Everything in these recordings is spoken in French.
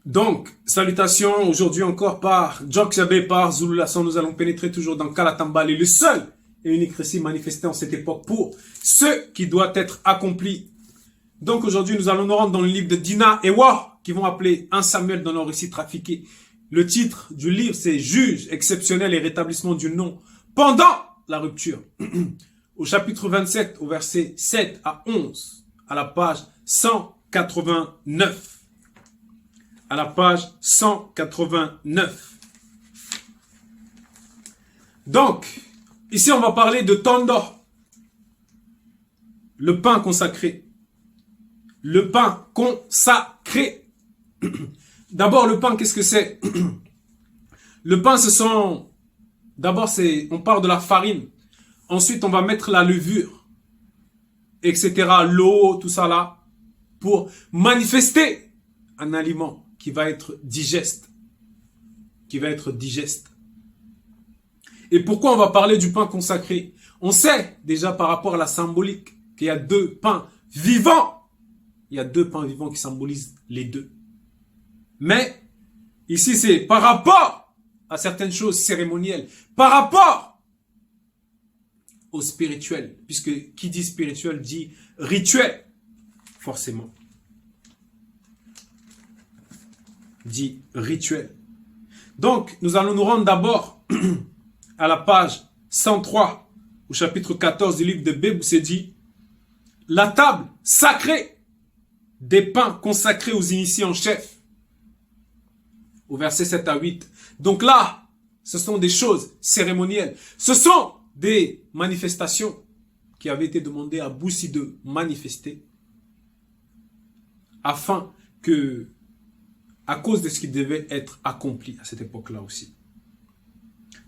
Donc, salutations, aujourd'hui encore par Djokjabe, par Zulu Lasson, nous allons pénétrer toujours dans Kalatambale, le seul et unique récit manifesté en cette époque pour ce qui doit être accompli. Donc aujourd'hui, nous allons nous rendre dans le livre de Dina et Wa, qui vont appeler 1 Samuel dans leur récit trafiqué. Le titre du livre, c'est Juge exceptionnel et rétablissement du nom pendant la rupture. Au chapitre 27, au verset 7 à 11, à la page 189. À la page 189. Donc, ici on va parler de Tondo, le pain consacré. Le pain consacré. D'abord, le pain, qu'est-ce que c'est? Le pain, ce sont... D'abord, on part de la farine. Ensuite, on va mettre la levure, etc. L'eau, tout ça là, pour manifester un aliment qui va être digeste. Qui va être digeste. Et pourquoi on va parler du pain consacré? On sait déjà par rapport à la symbolique qu'il y a deux pains vivants. Il y a deux pains vivants qui symbolisent les deux. Mais ici, c'est par rapport à certaines choses cérémonielles, par rapport au spirituel, puisque qui dit spirituel dit rituel, forcément. Dit rituel. Donc, nous allons nous rendre d'abord à la page 103, au chapitre 14 du livre de Beb, où c'est dit « La table sacrée des pains consacrés aux initiés en chef » au verset 7 à 8. Donc là, ce sont des choses cérémonielles. Ce sont des manifestations qui avaient été demandées à Boussi de manifester afin que, à cause de ce qui devait être accompli à cette époque-là aussi.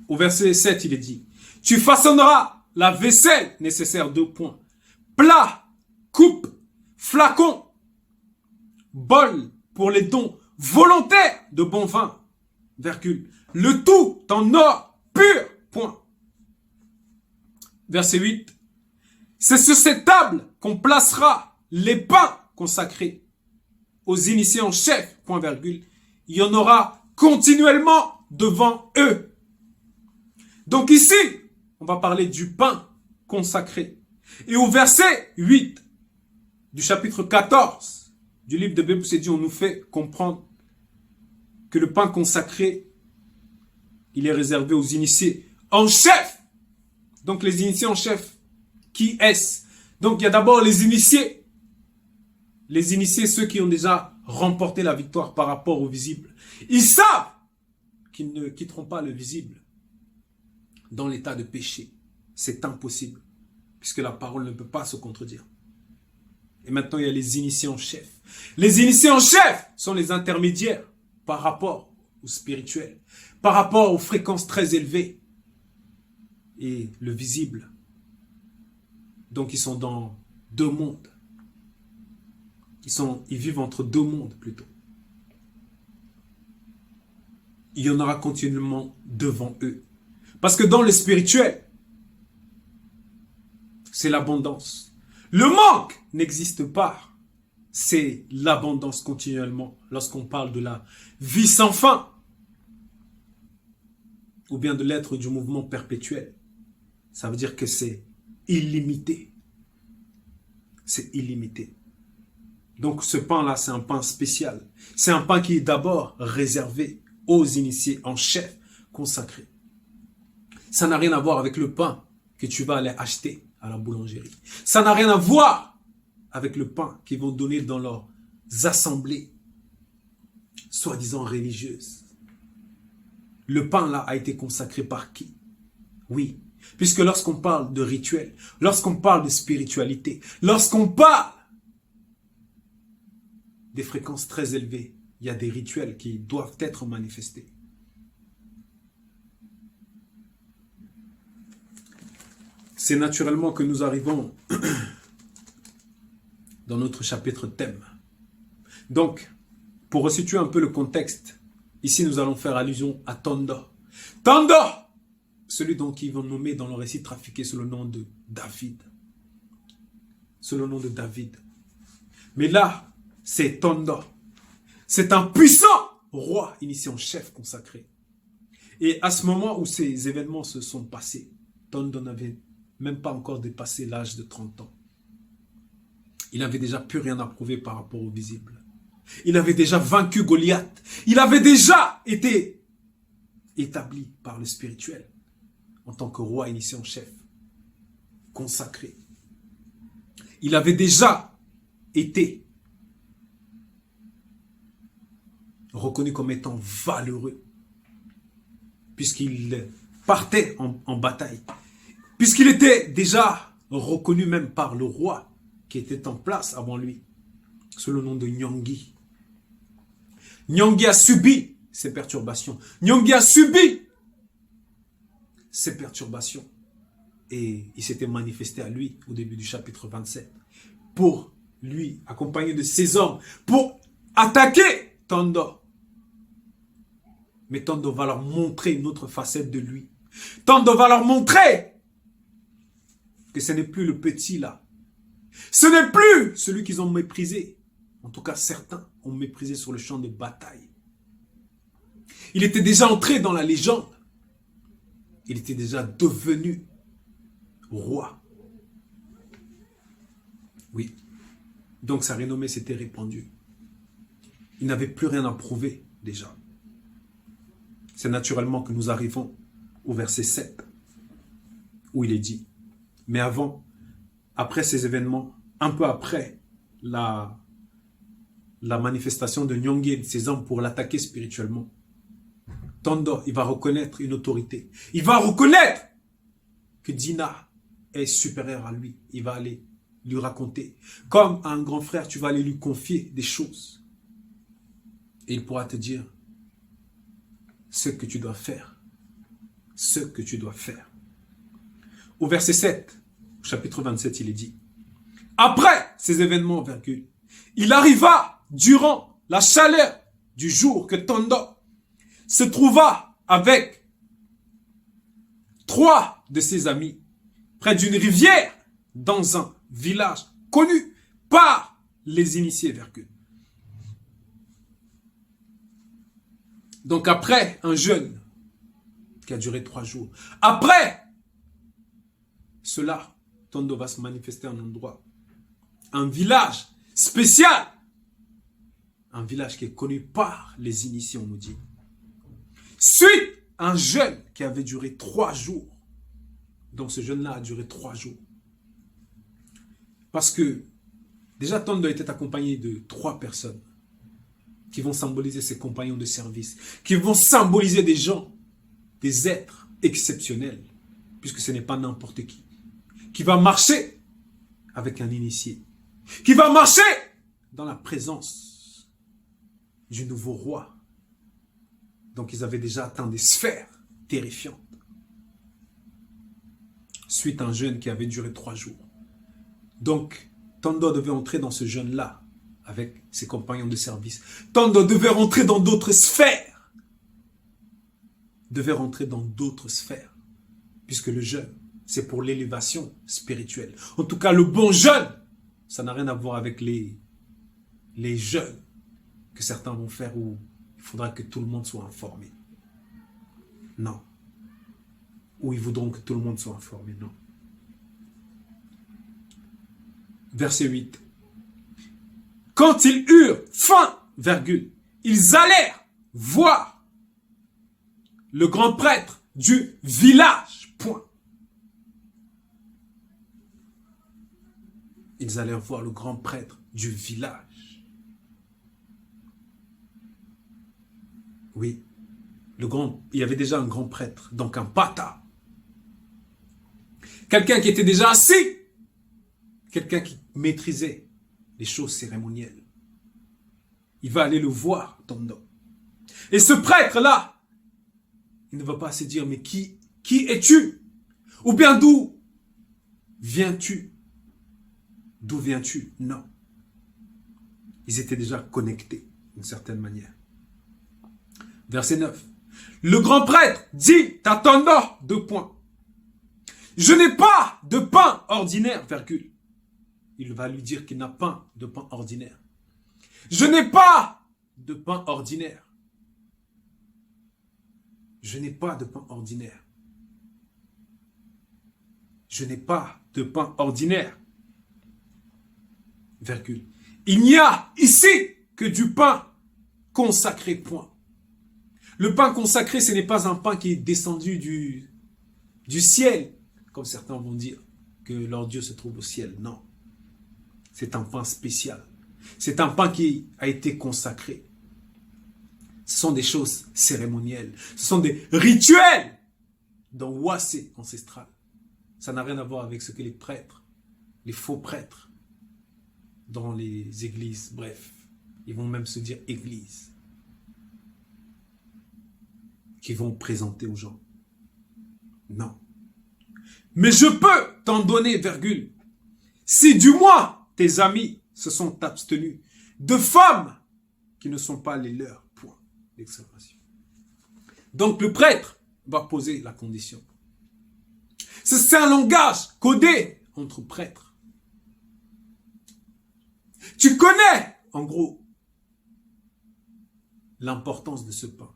Au verset 7, il est dit, « Tu façonneras la vaisselle nécessaire, 2 points, plat, coupe, flacon, bol pour les dons volontaires de bon vin, virgule, le tout en or pur, point. » Verset 8, « C'est sur cette table qu'on placera les pains consacrés aux initiés en chef, point virgule, il y en aura continuellement devant eux. » Donc ici, on va parler du pain consacré. Et au verset 8 du chapitre 14 du livre de Bébou, c'est dit, on nous fait comprendre que le pain consacré, il est réservé aux initiés en chef. Donc les initiés en chef, qui est-ce? Donc il y a d'abord les initiés. Les initiés, ceux qui ont déjà remporté la victoire par rapport au visible. Ils savent qu'ils ne quitteront pas le visible dans l'état de péché. C'est impossible, puisque la parole ne peut pas se contredire. Et maintenant, il y a les initiés en chef. Les initiés en chef sont les intermédiaires par rapport au spirituel, par rapport aux fréquences très élevées et le visible. Donc, ils sont dans deux mondes. Ils vivent entre deux mondes plutôt. Il y en aura continuellement devant eux. Parce que dans le spirituel, c'est l'abondance. Le manque n'existe pas. C'est l'abondance continuellement lorsqu'on parle de la vie sans fin. Ou bien de l'être du mouvement perpétuel. Ça veut dire que c'est illimité. C'est illimité. Donc ce pain-là, c'est un pain spécial. C'est un pain qui est d'abord réservé aux initiés en chef consacrés. Ça n'a rien à voir avec le pain que tu vas aller acheter à la boulangerie. Ça n'a rien à voir avec le pain qu'ils vont donner dans leurs assemblées, soi-disant religieuses. Le pain là a été consacré par qui? Oui, puisque lorsqu'on parle de rituel, lorsqu'on parle de spiritualité, lorsqu'on parle des fréquences très élevées, il y a des rituels qui doivent être manifestés. C'est naturellement que nous arrivons dans notre chapitre thème. Donc, pour resituer un peu le contexte, ici nous allons faire allusion à Tondo. Tondo, celui dont ils vont nommer dans le récit trafiqué sous le nom de David. Sous le nom de David. Mais là, c'est Tondo. C'est un puissant roi initié en chef consacré. Et à ce moment où ces événements se sont passés, Tondo n'avait même pas encore dépassé l'âge de 30 ans. Il n'avait déjà plus rien à prouver par rapport au visible. Il avait déjà vaincu Goliath. Il avait déjà été établi par le spirituel en tant que roi initié en chef, consacré. Il avait déjà été reconnu comme étant valeureux, puisqu'il partait en bataille, puisqu'il était déjà reconnu même par le roi qui était en place avant lui, sous le nom de Nyangui. Nyangui a subi ces perturbations. Nyangui a subi ces perturbations. Et il s'était manifesté à lui au début du chapitre 27 pour lui, accompagné de ses hommes, pour attaquer Tondo. Mais Tondo va leur montrer une autre facette de lui. Tondo va leur montrer que ce n'est plus le petit là. Ce n'est plus celui qu'ils ont méprisé. En tout cas, certains ont méprisé sur le champ de bataille. Il était déjà entré dans la légende. Il était déjà devenu roi. Oui. Donc sa renommée s'était répandue. Il n'avait plus rien à prouver déjà. C'est naturellement que nous arrivons au verset 7, où il est dit, mais avant, après ces événements, un peu après la manifestation de Nyangui et de ses hommes pour l'attaquer spirituellement, Tondo, il va reconnaître une autorité. Il va reconnaître que Dina est supérieur à lui. Il va aller lui raconter. Comme à un grand frère, tu vas aller lui confier des choses. Et il pourra te dire ce que tu dois faire. Ce que tu dois faire. Au verset 7, au chapitre 27, il est dit, après ces événements, virgule, il arriva durant la chaleur du jour que Tondo se trouva avec 3 de ses amis près d'une rivière dans un village connu par les initiés, virgule. Donc après un jeûne qui a duré 3 jours, après cela, Tondo va se manifester en un endroit, un village spécial, un village qui est connu par les initiés, on nous dit. Suite à un jeûne qui avait duré 3 jours. Donc ce jeûne-là a duré 3 jours. Parce que déjà Tondo était accompagné de 3 personnes qui vont symboliser ses compagnons de service, qui vont symboliser des gens, des êtres exceptionnels, puisque ce n'est pas n'importe qui va marcher avec un initié, qui va marcher dans la présence du nouveau roi. Donc ils avaient déjà atteint des sphères terrifiantes. Suite à un jeûne qui avait duré 3 jours. Donc Tondo devait entrer dans ce jeûne-là avec ses compagnons de service. Tondo devait rentrer dans d'autres sphères. Devait rentrer dans d'autres sphères. Puisque le jeûne, c'est pour l'élévation spirituelle. En tout cas, le bon jeûne, ça n'a rien à voir avec les jeûnes que certains vont faire où il faudra que tout le monde soit informé. Non. Où ils voudront que tout le monde soit informé. Non. Verset 8. Quand ils eurent faim, virgule, ils allèrent voir le grand prêtre du village. Point. Ils allèrent voir le grand prêtre du village. Oui, il y avait déjà un grand prêtre, donc un pata. Quelqu'un qui était déjà assis. Quelqu'un qui maîtrisait les choses cérémonielles. Il va aller le voir, Tondo. Et ce prêtre-là, il ne va pas se dire, mais qui es-tu? Ou bien d'où viens-tu? D'où viens-tu? Non. Ils étaient déjà connectés, d'une certaine manière. Verset 9. Le grand prêtre dit à Tondo, 2 points. Je n'ai pas de pain ordinaire, virgule. Il va lui dire qu'il n'a pas de pain ordinaire. Je n'ai pas de pain ordinaire. Je n'ai pas de pain ordinaire. Je n'ai pas de pain ordinaire. Virgule. Il n'y a ici que du pain consacré, point. Le pain consacré, ce n'est pas un pain qui est descendu du ciel, comme certains vont dire, que leur Dieu se trouve au ciel. Non. C'est un pain spécial. C'est un pain qui a été consacré. Ce sont des choses cérémonielles. Ce sont des rituels dans Wassé ancestral. Ça n'a rien à voir avec ce que les prêtres, les faux prêtres, dans les églises, bref, ils vont même se dire église, qui vont présenter aux gens. Non. Mais je peux t'en donner, virgule, si du moins tes amis se sont abstenus de femmes qui ne sont pas les leurs, point d'exclamation. Donc le prêtre va poser la condition. C'est un langage codé entre prêtres. Tu connais, en gros, l'importance de ce pain.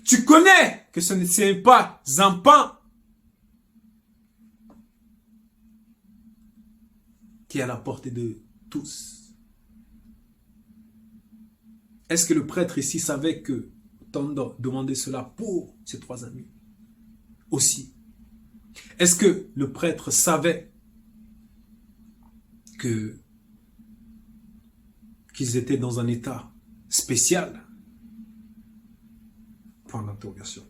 Tu connais que ce n'est pas un pain qui est à la portée de tous. Est-ce que le prêtre ici savait que Tando demandait cela pour ses trois amis aussi? Est-ce que le prêtre savait qu'ils étaient dans un état spécial? Point d'interrogation.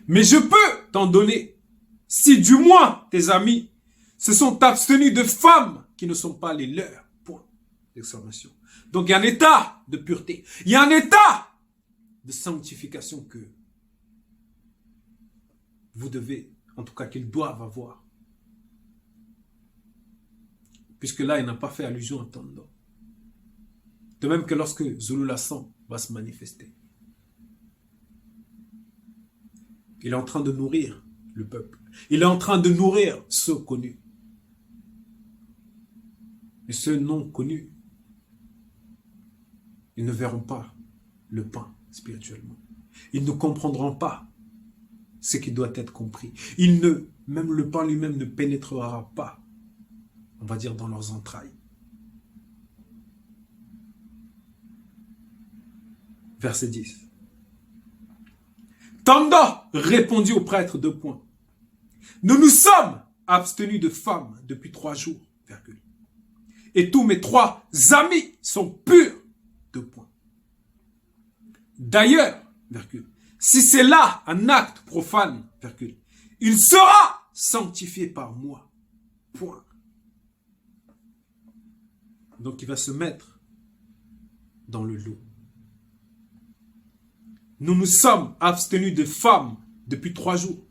Mais je peux t'en donner si du moins tes amis se sont abstenus de femmes qui ne sont pas les leurs. Point d'exclamation. Donc il y a un état de pureté. Il y a un état de sanctification que vous devez, en tout cas qu'ils doivent avoir. Puisque là, il n'a pas fait allusion à Tando. De même que lorsque Zulu Lassan va se manifester. Il est en train de nourrir le peuple. Il est en train de nourrir ceux connus. Et ceux non connus, ils ne verront pas le pain spirituellement. Ils ne comprendront pas ce qui doit être compris. Même le pain lui-même ne pénétrera pas, on va dire, dans leurs entrailles. Verset 10. Tanda répondit au prêtre, 2 points. Nous nous sommes abstenus de femmes depuis 3 jours, virgule. Et tous mes 3 amis sont purs, 2 points. D'ailleurs, virgule, si c'est là un acte profane, virgule, il sera sanctifié par moi, point. Donc il va se mettre dans le lot. Nous nous sommes abstenus de femmes depuis 3 jours.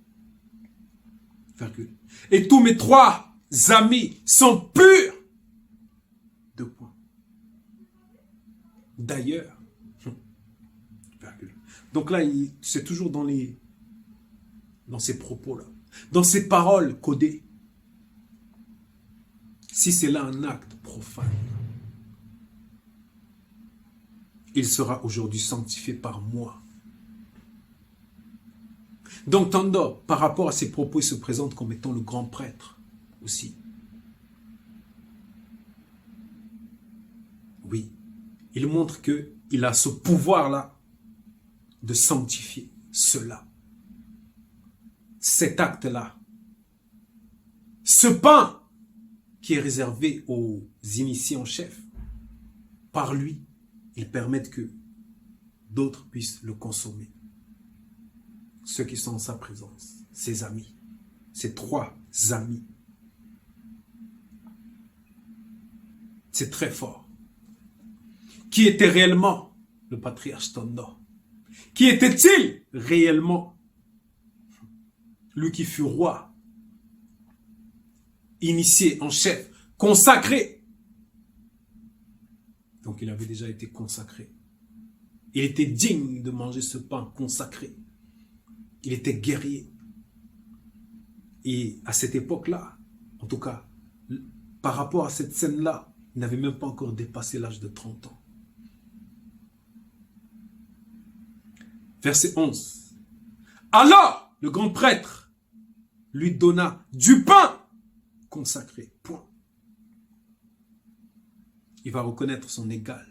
Virgule. Et tous mes 3 amis sont purs. 2 points. D'ailleurs. Virgule. Donc là, c'est toujours dans ces propos-là. Dans ces paroles codées. Si c'est là un acte profane, il sera aujourd'hui sanctifié par moi. Donc Tando, par rapport à ses propos, il se présente comme étant le grand prêtre aussi. Oui, il montre qu'il a ce pouvoir-là de sanctifier cela. Cet acte-là. Ce pain qui est réservé aux initiés en chef. Par lui, ils permettent que d'autres puissent le consommer. Ceux qui sont en sa présence, ses amis, ses 3 amis. C'est très fort. Qui était réellement le patriarche Tando? Qui était-il réellement? Lui qui fut roi, initié en chef, consacré. Donc il avait déjà été consacré. Il était digne de manger ce pain consacré. Il était guerrier. Et à cette époque-là, en tout cas, par rapport à cette scène-là, il n'avait même pas encore dépassé l'âge de 30 ans. Verset 11. Alors, le grand prêtre lui donna du pain consacré. Point. Il va reconnaître son égal.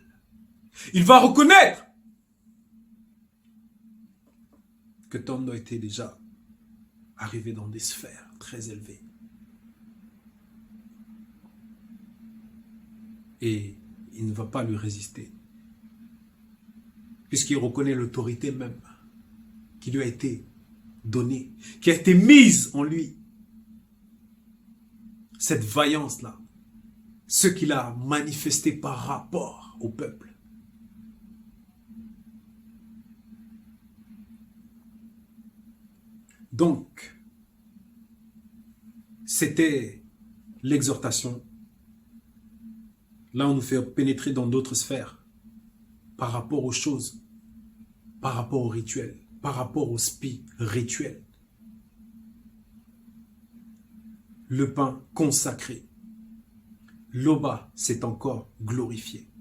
Il va reconnaître que Tom doit être déjà arrivé dans des sphères très élevées. Et il ne va pas lui résister. Puisqu'il reconnaît l'autorité même qui lui a été donnée, qui a été mise en lui. Cette vaillance-là, ce qu'il a manifesté par rapport au peuple. Donc, c'était l'exhortation. Là, on nous fait pénétrer dans d'autres sphères par rapport aux choses, par rapport aux rituels, par rapport aux spirituels. Le pain consacré. L'Oba s'est encore glorifié.